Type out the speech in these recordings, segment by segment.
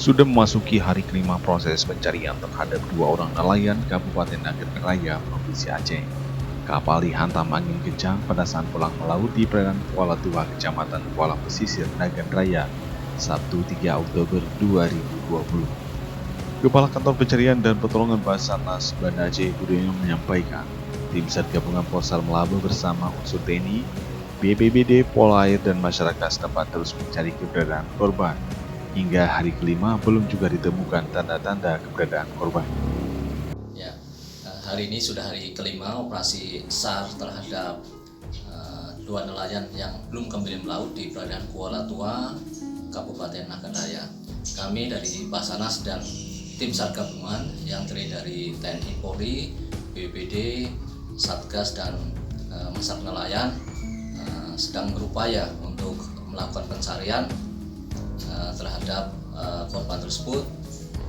Sudah memasuki hari kelima proses pencarian terhadap dua orang nelayan Kabupaten Nagan Raya, Provinsi Aceh. Kapal dihantam angin kencang pada saat pulang melaut di perairan Kuala Tua, Kecamatan Kuala Pesisir, Nagan Raya, Sabtu 3 Oktober 2020. Kepala Kantor Pencarian dan Pertolongan Basarnas Banda Aceh Budiono menyampaikan, tim SAR Gabungan Polsar Melabu bersama unsur TNI, BPBD, Polair, dan masyarakat setempat terus mencari keberadaan korban. Hingga hari kelima belum juga ditemukan tanda-tanda keberadaan korban. Ya, hari ini sudah hari kelima operasi SAR terhadap dua nelayan yang belum kembali melaut di perairan Kuala Tua, Kabupaten Nagan Raya. Kami dari Basarnas dan tim SAR gabungan yang terdiri dari TNI Polri, BPBD, Satgas, dan Masyarakat Nelayan sedang berupaya untuk melakukan pencarian terhadap korban tersebut.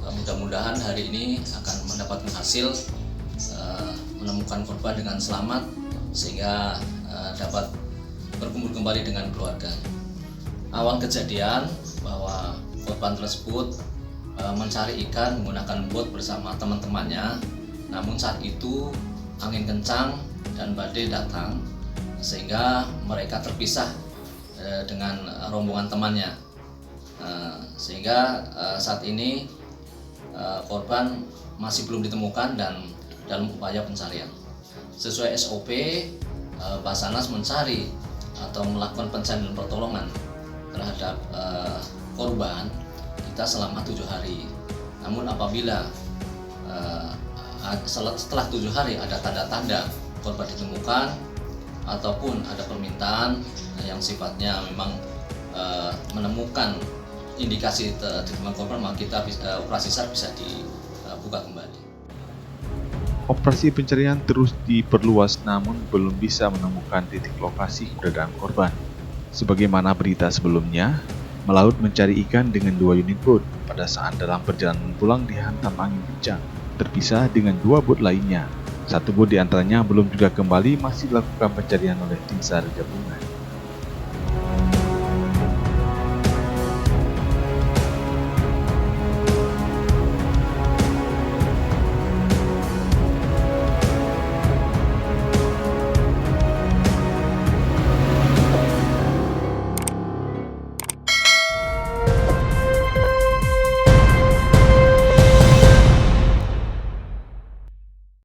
Mudah-mudahan hari ini akan mendapatkan hasil menemukan korban dengan selamat sehingga dapat berkumpul kembali dengan keluarga. Awal kejadian bahwa korban tersebut mencari ikan menggunakan bot bersama teman-temannya, namun saat itu angin kencang dan badai datang sehingga mereka terpisah dengan rombongan temannya. Sehingga saat ini korban masih belum ditemukan dan dalam upaya pencarian. Sesuai SOP, Basarnas mencari atau melakukan pencarian dan pertolongan terhadap korban kita selama 7 hari. Namun apabila setelah 7 hari ada tanda-tanda korban ditemukan ataupun ada permintaan yang sifatnya memang menemukan indikasi ditemukan korban, maka kita operasi SAR bisa dibuka kembali. Operasi pencarian terus diperluas namun belum bisa menemukan titik lokasi keberadaan korban. Sebagaimana berita sebelumnya, melaut mencari ikan dengan 2 unit bot pada saat dalam perjalanan pulang dihantam angin kencang, terpisah dengan 2 bot lainnya. 1 bot diantaranya belum juga kembali, masih dilakukan pencarian oleh tim SAR gabungan.